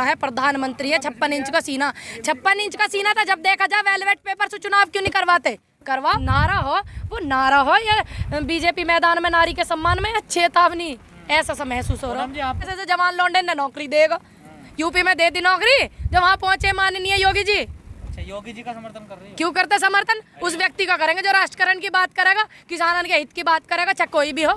है, प्रधानमंत्री है, 56 इंच का सीना। 56 इंच का सीना था। जब देखा जाए वेलवेट पेपर से चुनाव क्यों नहीं करवाते? करवाओ। नारा हो वो नारा हो, ये बीजेपी मैदान में नारी के सम्मान में चेतावनी, ऐसा सा महसूस हो रहा है। जैसे जवान लौंडे ने नौकरी देगा, यूपी में दे दी नौकरी, जब वहाँ पहुंचे माननीय योगी जी। योगी जी का समर्थन कर रही है? क्यों करते समर्थन? उस व्यक्ति का करेंगे जो राष्ट्रकरण की बात करेगा, किसानों के हित की बात करेगा, चाहे कोई भी हो,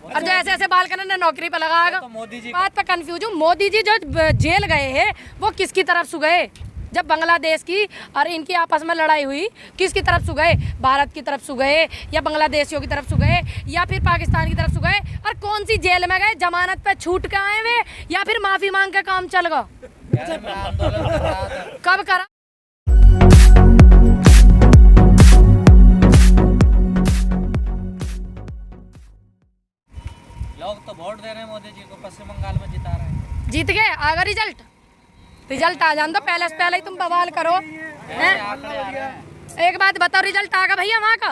और जो ऐसे ऐसे बालकन ने नौकरी पे लगाएगा। तो मोदी जी बात पे कंफ्यूज हूँ। मोदी जी जो जेल गए हैं वो किसकी तरफ से गए? जब बांग्लादेश की और इनकी आपस में लड़ाई हुई, किसकी तरफ से गए? भारत की तरफ से गए या बांग्लादेशियों की तरफ से गए या फिर पाकिस्तान की तरफ से गए? और कौन सी जेल में गए? जमानत पे छूट के आए हुए या फिर माफी मांग के काम चल गया? कब करा? लोग तो वोट दे रहे हैं मोदी जी को, पश्चिम बंगाल में जिता रहे हैं। जीत गए, आगा रिजल्ट आ जान दो, पहले से पहले ही तुम बवाल करो। एक बात बताओ, रिजल्ट आ गया भैया वहाँ का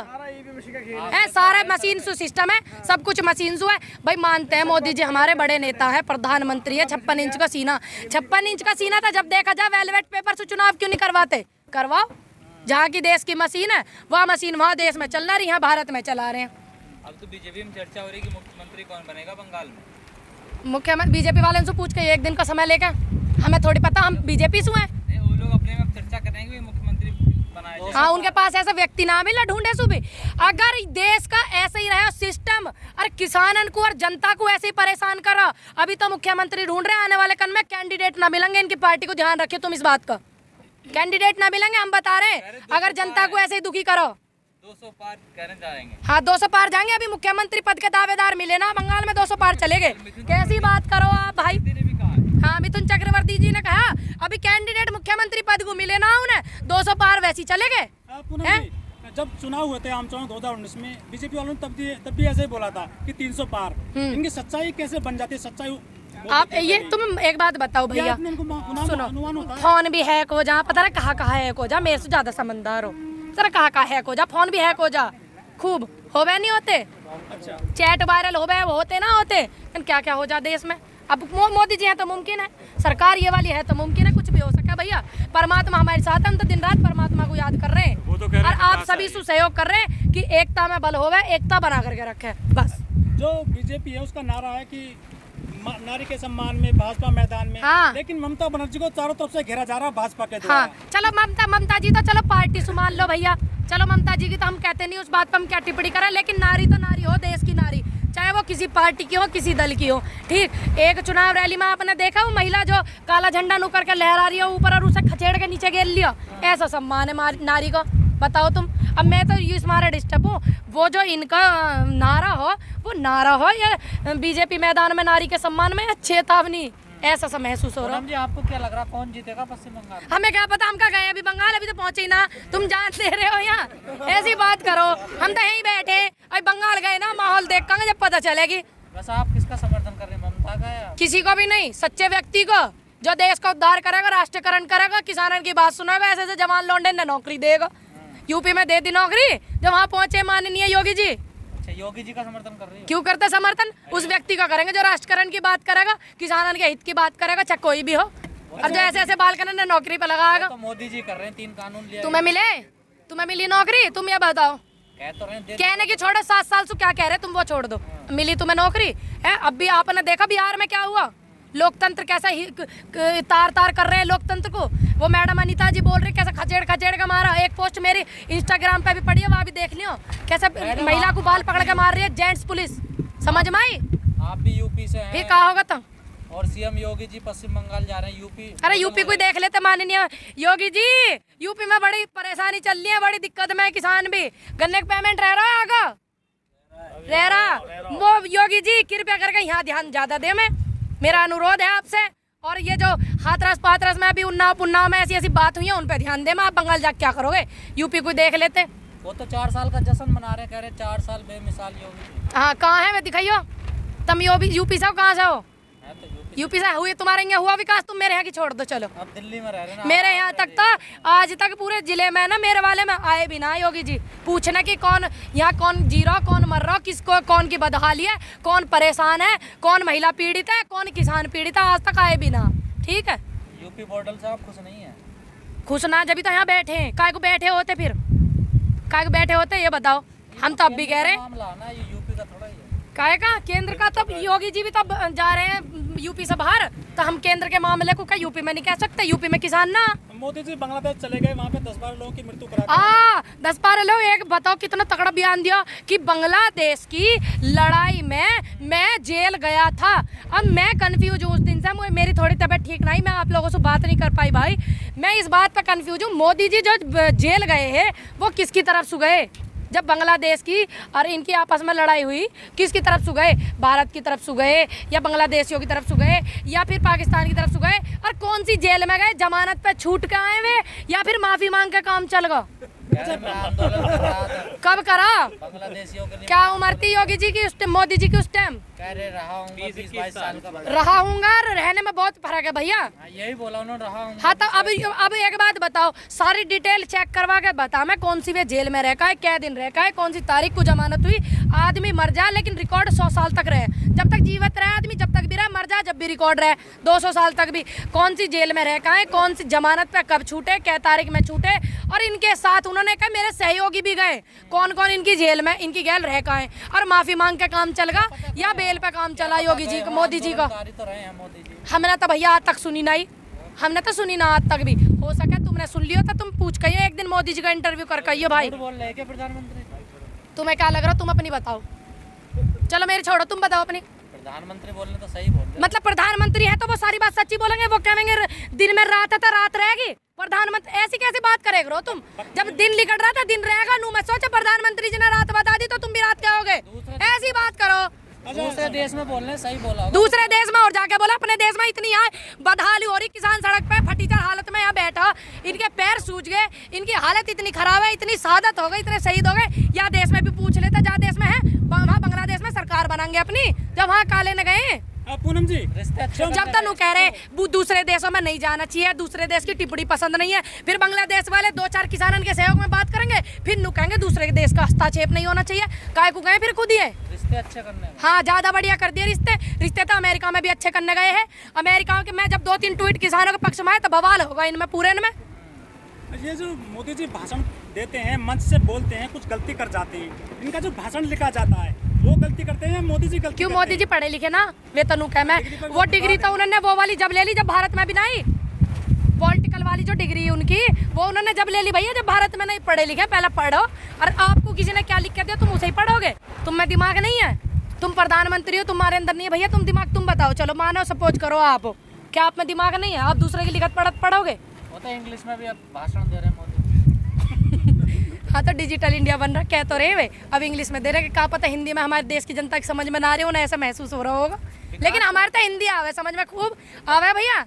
है? सारा मशीन सु सिस्टम है, सब कुछ मशीन सु है भाई। मानते हैं मोदी जी हमारे बड़े नेता है, प्रधानमंत्री है, 56 इंच का सीना। 56 इंच का सीना था। जब देखा जाए वेलवेट पेपर से चुनाव क्यों नहीं करवाते? करवाओ। जहाँ की देश की मशीन है वह मशीन वहाँ देश में चल रही है, भारत में चला रहे हैं। अब तो बीजेपी में चर्चा हो रही है कि मुख्यमंत्री कौन बनेगा बंगाल में। मुख्यमंत्री बीजेपी वाले से पूछ के एक दिन का समय लेकर, हमें थोड़ी पता, हम बीजेपी से हैं। वो लोग अपने में चर्चा करेंगे मुख्यमंत्री बनाए जाए। हाँ, उनके पास ऐसा व्यक्ति ना मिला, ढूंढे सुबह। अगर देश का ऐसे ही रहा सिस्टम और किसानन को और जनता को ऐसे ही परेशान करा, अभी तो मुख्यमंत्री ढूंढ रहे, आने वाले कन में कैंडिडेट ना मिलेंगे इनकी पार्टी को। ध्यान रखिए तुम इस बात का, कैंडिडेट ना मिलेंगे, हम बता रहे हैं। अगर जनता को ऐसे ही दुखी करो, 200 पार कहने जाएंगे। हाँ 200 पार जाएंगे। अभी मुख्यमंत्री पद के दावेदार मिले ना बंगाल में, 200 पार चले गए। कैसी बात करो आप भाई? हाँ, मिथुन चक्रवर्ती जी ने कहा अभी कैंडिडेट मुख्यमंत्री पद को मिले ना उन्हें, 200 पार वैसी चले गए। जब चुनाव हुए थे आम चुनाव 2019 में, बीजेपी वालों ने तब भी ऐसे ही बोला था कि 300 पार। इनकी सच्चाई कैसे बन जाती है? सच्चाई आप ये तुम एक बात बताओ भैया, सुनो, फोन भी हैक हो जा, पता नहीं कहाँ हैक हो जा, मेरे से ज्यादा समझदार हो, सर कहाँ हैक हो जा, फोन भी हैक हो जा, खूब होवे नहीं होते। अच्छा, चैट वायरल होते ना होते, क्या क्या हो जा देश में। अब मोदी जी हैं तो मुमकिन है, सरकार ये वाली है तो मुमकिन है, कुछ भी हो सकता भैया। परमात्मा हमारे साथ है, हम तो दिन रात परमात्मा को याद कर रहे हैं। वो तो कह रहे हैं, और आप सभी से सहयोग कर रहे हैं कि एकता में बल होवे, एकता बना करके रखे बस। जो बीजेपी है उसका नारा है कि नारी के सम्मान में, भाजपा मैदान में। हाँ। लेकिन ममता बनर्जी को चारों तरफ से घेरा जा रहा है भाजपा के द्वारा। हाँ, चलो ममता जी तो चलो पार्टी संभाल लो भैया, चलो ममता जी की तो हम कहते नहीं, उस बात पर हम क्या टिप्पणी करें, लेकिन नारी तो नारी हो, देश की नारी, चाहे वो किसी पार्टी की हो, किसी दल की हो। ठीक, एक चुनाव रैली में आपने देखा वो महिला जो काला झंडा नु करके लहरा रही है ऊपर और उसे खचेड़ के नीचे गिर लिया, ऐसा सम्मान है नारी को? बताओ तुम। अब मैं तो इस मारे डिस्टर्ब हूँ, वो जो इनका नारा हो वो नारा हो, या बीजेपी मैदान में नारी के सम्मान में चेतावनी, ऐसा सा महसूस हो रहा है। जी आपको क्या लग रहा, कौन जीतेगा पश्चिम बंगाल? हमें क्या पता, हम क्या गए अभी बंगाल, अभी तो पहुंचे ही ना, तुम जान दे रहे हो यहाँ, ऐसी बात करो। हम तो यहीं बैठे, अभी बंगाल गए ना, माहौल देखेंगे जब पता चलेगी। बस आप किसका समर्थन कर रहे हैं, ममता का या? किसी को भी नहीं, सच्चे व्यक्ति को जो देश का उद्धार करेगा, राष्ट्रीयकरण करेगा, किसानों की बात सुनेगा, ऐसे ऐसे जवान लौंडे ने नौकरी देगा। यूपी में दे दी नौकरी, जब वहाँ पहुंचे माननीय योगी जी। अच्छा, योगी जी का समर्थन कर रही है? क्यों करते समर्थन? उस व्यक्ति का करेंगे जो राष्ट्रीयकरण की बात करेगा, किसानों के हित की बात करेगा, चाहे कोई भी हो, और जो ऐसे ऐसे बालकन ने नौकरी पे लगाएगा। तो मोदी जी कर रहे हैं, 3 कानून लिया। तुम्हें मिली नौकरी? तुम ये बताओ। कह तो रहे हैं, कहने की छोड़ो, 7 साल से क्या कह रहे, तुम वो छोड़ दो। मिली तुम्हें नौकरी है? अब भी आपने देखा बिहार में क्या हुआ, लोकतंत्र कैसा तार कर रहे हैं लोकतंत्र को। वो मैडम अनीता जी बोल रही कैसे खचेड़ का मारा। एक पोस्ट मेरी इंस्टाग्राम पे भी पड़ी है, वहाँ भी देख लियो, कैसे महिला को बाल पकड़ के मार रही है जेंट्स पुलिस। समझ में आई? आप भी यूपी से हैं? फिर कहा होगा तो। और सीएम योगी जी पश्चिम बंगाल जा रहे हैं, यूपी। अरे यूपी को देख लेते माननीय योगी जी, यूपी में बड़ी परेशानी चल रही है, बड़ी दिक्कत में किसान भी। गन्ने का पेमेंट रह रहा है आगा, रह रहा। वो योगी जी कृपया करके यहाँ ध्यान ज्यादा दे, मेरा अनुरोध है आपसे। और ये जो हाथरस पाथरस में अभी उन्नाव में ऐसी बात हुई है, उन पर ध्यान दे। मैं आप बंगाल जाके क्या करोगे? यूपी को देख लेते। वो तो 4 साल का जश्न मना रहे, कह रहे 4 साल बेमिसाल योगी। हाँ, कहाँ है मैं दिखाइयो, तुम यूपी से हो, कहाँ से हो? यूपी से हुए, तुम्हारे यहाँ हुआ विकास, तुम मेरे यहाँ की छोड़ दो। चलो, अब दिल्ली में रह रहे ना। मेरे यहाँ तक तो आज तक पूरे जिले में ना, मेरे वाले में आए भी ना योगी जी पूछना कि कौन यहाँ कौन जी रहा, कौन मर रहा, किसको कौन की बदहाली है, कौन परेशान है, कौन महिला पीड़ित है, कौन किसान पीड़ित है, आज तक आए भी ना। ठीक है, यूपी मॉडल से आप खुश नहीं है? खुश ना जब भी तो यहाँ बैठे हैं, काय को बैठे होते फिर, काय को बैठे होते ये बताओ। हम तो अब भी कह रहे हैं मामला है ना, ये यूपी का थोड़ा ही है। काय का केंद्र का, तब योगी जी भी तब जा रहे हैं यूपी से बाहर, तो हम केंद्र के मामले को क्या यूपी में नहीं कह सकते? यूपी में किसान ना। मोदी जी बांग्लादेश चले गए, वहाँ पे 10-12 लोगों की मृत्यु करा 10-12 लोग। एक बताओ कितना तगड़ा बयान दिया कि बांग्लादेश की लड़ाई में मैं जेल गया था। अब मैं कंफ्यूज हूँ उस दिन से, मेरी थोड़ी तबीयत ठीक नहीं, मैं आप लोगों से बात नहीं कर पाई भाई। मैं इस बात पे कंफ्यूज हूँ, मोदी जी जो जेल गए हैं वो किसकी तरफ से गए? जब बांग्लादेश की और इनकी आपस में लड़ाई हुई, किसकी तरफ से गए? भारत की तरफ से गए या बांग्लादेशियों की तरफ से गए या फिर पाकिस्तान की तरफ से गए? और कौन सी जेल में गए? जमानत पे छूट के आए हुए या फिर माफी मांग के काम चल गया? मैं आंदोलन कर रहा था कब करा? बांग्लादेशियों के लिए। क्या उम्र थी योगी जी की उस टाइम, मोदी जी की उस टाइम? कह रहे रहा हूँ 20-22 साल का बता। रहा हूँगा, रहने में बहुत फर्क है भैया। हाँ, यही बोला उन्होंने, रहा हूँ। हाँ तो अब एक बात बताओ, सारी डिटेल चेक करवा के बता मैं कौन सी वे जेल में रह का है, क्या दिन रह का है, कौन सी तारीख को जमानत हुई। आदमी मर जाए लेकिन रिकॉर्ड 100 साल तक रहे, जब तक जीवित रहे आदमी, जब तक भी रहे, मर जाए जब भी रिकॉर्ड रहे 200 साल तक भी। कौन सी जेल में रह का है, कौन सी जमानत पे कब छूटे, क्या तारीख में छूटे। और इनके साथ उन्होंने कहा मेरे सहयोगी भी गए, कौन कौन इनकी जेल में, इनकी गैल रह का है, और माफी मांग के काम चलेगा या बेल पे काम चला योगी जी का, मोदी जी का? तो रहे हैं मोदी जी। हमने तो भैया आज तक सुनी नहीं, हमने तो सुनी ना आज तक भी। हो सके तुमने सुन लियो तो तुम पूछ कहिए एक दिन मोदी जी का इंटरव्यू कर कहिए भाई। झूठ बोल रहे हैं क्या प्रधानमंत्री? तुम्हें क्या लग रहा, तुम अपनी बताओ। चलो मेरी छोड़ो, तुम बताओ अपनी। प्रधानमंत्री बोलने तो सही बोल रहे हैं। मतलब प्रधानमंत्री है तो वो सारी बात सच्ची बोलेंगे, वो कहेंगे दिन में रात है तो रात रहेगी। प्रधानमंत्री ऐसी कैसी बात करेगा तुम? जब दिन लिकट रहा था दिन रहेगा। नू मैं सोचा प्रधानमंत्री जी ने रात बता दी तो तुम भी रात कहोगे, ऐसी बात करो। दूसरे देश में बोल रहे हैं, सही बोला होगा। दूसरे देश में और जाके बोला, अपने देश में इतनी यहाँ बदहाली हो रही, किसान सड़क पे फटीचर हालत में यहाँ बैठा, इनके पैर सूज गए, इनकी हालत इतनी खराब है, इतनी शहादत हो गई, इतने शहीद हो गए। या देश में भी पूछ लेते, जहाँ देश में है वहाँ बांग्लादेश में सरकार बनाएंगे अपनी, जब वहाँ काले न गए। पूनम जी रिश्ते अच्छे जब तक कह रहे वो दूसरे देशों में नहीं जाना चाहिए, दूसरे देश की टिप्पणी पसंद नहीं है, फिर बांग्लादेश वाले 2-4 किसानों के सहयोग में बात करेंगे, फिर नु कहेंगे दूसरे देश का हस्तक्षेप नहीं होना चाहिए। काय को गए फिर खुद ही है रिश्ते अच्छे करने में। हाँ ज्यादा बढ़िया कर दिए रिश्ते तो अमेरिका में भी अच्छे करने गए हैं। अमेरिका के मैं जब 2-3 ट्वीट किसानों के पक्ष में आए तो बवाल होगा इनमें पूरे इनमें। ये जो मोदी जी भाषण देते हैं, मंच से बोलते हैं, कुछ गलती कर जाते हैं, इनका जो भाषण लिखा जाता है वो गलती करते हैं, मोदी जी गलती क्यों? करते मोदी जी पढ़े लिखे ना, वे तनु कह मैं वो डिग्री तो उन्होंने वो वाली जब ले ली जब भारत में भी नहीं, पॉलिटिकल वाली जो डिग्री उनकी वो उन्होंने जब ले ली भैया जब भारत में नहीं पढ़े लिखे। पहले पढ़ो, और आपको किसी ने क्या लिख के दिया तुम उसे ही पढ़ोगे। तुम में दिमाग नहीं है, तुम प्रधानमंत्री हो, तुम्हारे अंदर नहीं है भैया, तुम दिमाग तुम बताओ। चलो मानो सपोज करो आप, क्या आप में दिमाग नहीं है? आप दूसरे की लिखत पढ़त पढ़ोगे? वो तो इंग्लिश में भी अब भाषण दे रहे हैं मोदी। हाँ तो डिजिटल इंडिया बन रहा, कह तो रहे वे अब इंग्लिश में दे रहे, क्या पता हिंदी में हमारे देश की जनता की समझ में ना आ रही हो ना, ऐसा महसूस हो रहा होगा। लेकिन हमारे तो हिंदी आवे समझ में, खूब आवे भैया,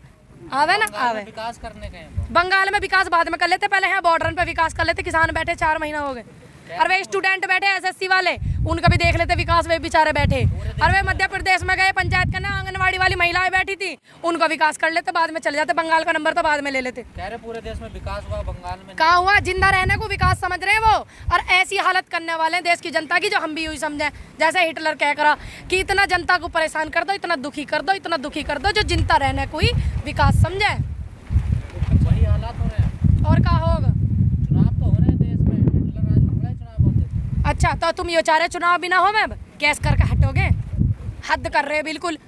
आवे ना आवे। विकास करने के हैं। बंगाल में विकास बाद में कर लेते, पहले यहाँ बॉर्डर पे विकास कर लेते। किसान बैठे 4 महीना हो गए, और वे स्टूडेंट बैठे एसएससी वाले, उनका भी देख लेते विकास, वे बेचारे बैठे। और वे मध्य प्रदेश में गए पंचायत करने, आंगनवाड़ी वाली महिलाएं बैठी थी, उनका विकास कर लेते, बाद में चले जाते। बंगाल का नंबर तो बाद में ले लेते। कह रहे पूरे देश में विकास हुआ, बंगाल में कहाँ हुआ? जिंदा रहने को विकास समझ रहे हैं वो, और ऐसी हालत करने वाले हैं देश की जनता की जो हम भी हुई समझे। जैसे हिटलर कह करा कि इतना जनता को परेशान कर दो, इतना दुखी कर दो, इतना दुखी कर दो, जो जिंदा रहने को ही विकास समझे। वही हालात हो रहे हैं। और क्या होगा? चुनाव तो हो रहे हैं देश में, हिटलर राज हो रहा है, चुनाव होते। अच्छा तो तुम ये चाह रहे चुनाव भी ना हो, मैं कैस करके हटोगे? हद कर रहे हैं बिल्कुल।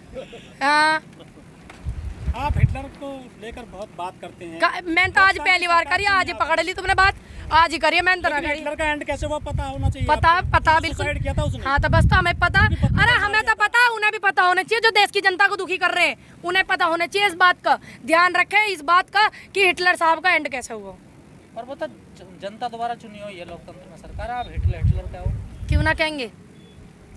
आप हिटलर को लेकर बहुत बात करते हैं। मैं तो आज पहली बार करी, आज ही पकड़ ली तुमने बात, आज ही करिए। मैंने तो ना करी। हिटलर का एंड कैसे हुआ पता होना चाहिए। पता बिल्कुल किया था उसने। हाँ तो बस तो हमें पता, अरे हमें तो पता, उन्हें भी पता होना चाहिए जो देश की जनता को दुखी कर रहे हैं, उन्हें पता होना चाहिए इस बात का। ध्यान रखें इस बात का कि हिटलर साहब का एंड कैसे हुआ। और वो तो जनता द्वारा चुनी हो, ये लोकतंत्र में सरकार, आप हिटलर क्या हो? क्यों ना कहेंगे,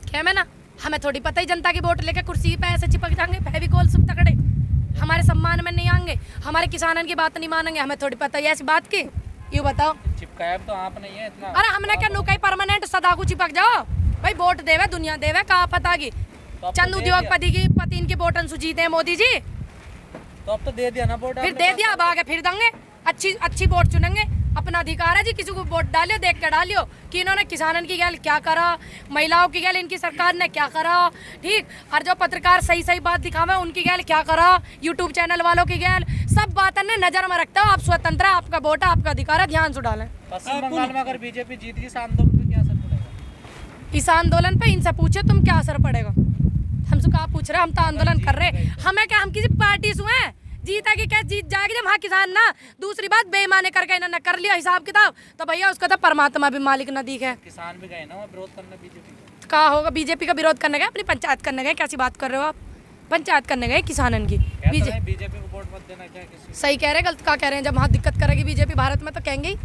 क्या मैं ना, हमें थोड़ी पता ही जनता की वोट लेके कुर्सी पे ऐसे चिपक जाएंगे, फेविकोल सब तकड़े, हमारे सम्मान में नहीं आएंगे, हमारे किसानों की बात नहीं मानेंगे, हमें थोड़ी पता है ऐसी बात की। ये बताओ, चिपकाया तो आप नहीं है इतना। अरे हमने क्या नुकाई परमानेंट सदा को चिपक जाओ भाई, वोट देवे दुनिया देवे, कहा पता की तो चंद उद्योगपति की पति इनकी वोटन सुजीते हैं मोदी जी, तो अब तो दे दिया ना वोट, फिर दे दिया, अब आगे फिर देंगे। अच्छी वोट चुनेंगे, अपना अधिकार है जी, किसी को वोट डालियो, देख के डालियो कि इन्होंने किसानन की गैल क्या करा, महिलाओं की गैल इनकी सरकार ने क्या करा, ठीक। और जो पत्रकार सही सही बात दिखावे उनकी गैल क्या करा, यूट्यूब चैनल वालों की गैल, सब बातें ने नजर में रखते हो। आप स्वतंत्र है, आपका वोट है, आपका अधिकार है, ध्यान से डालें। पश्चिम बंगाल में अगर बीजेपी जीत गई इस आंदोलन पे क्या असर पड़ेगा? इस आंदोलन पे इनसे पूछे तुम क्या असर पड़ेगा, हमसे कहा पूछ रहे, हम तो आंदोलन कर रहे, हमें क्या, हम किसी पार्टी से हैं, जीता कि क्या जीत जाएगी जब हाँ किसान ना। दूसरी बात, बेईमानी करके इन्होंने कर लिया हिसाब किताब, तो भैया उसका तो परमात्मा भी मालिक न दिखे। किसान भी गए ना वहाँ विरोध करने बीजेपी का। कहा होगा बीजेपी का विरोध करने गए, अपनी पंचायत करने गए, कैसी बात कर रहे हो आप, पंचायत करने गए किसानन की। बीजेपी को वोट मत देना, क्या किसी सही कह रहे हैं, गलत क्या कह रहे हैं, जब वहाँ दिक्कत करेगी बीजेपी भारत में तो कहेंगे ही,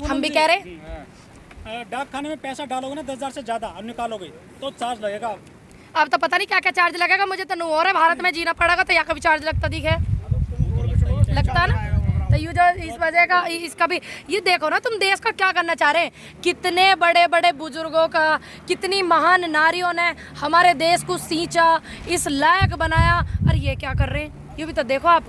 हम भी कह रहे हैं। डाक खाने में पैसा डालोगे ना 10,000 से ज़्यादा और निकालोगे तो चार्ज लगेगा। अब तो पता नहीं क्या क्या चार्ज लगेगा, मुझे तो नहीं हो रहा है, भारत में जीना पड़ेगा तो यहाँ का भी चार्ज लगता दिखे, लगता ना। तो ये जो इस वजह का इसका भी ये देखो ना, तुम देश का क्या करना चाह रहे हैं, कितने बड़े बड़े बुजुर्गों का, कितनी महान नारियों ने हमारे देश को सींचा, इस लायक बनाया, और ये क्या कर रहे हैं, ये भी तो देखो आप।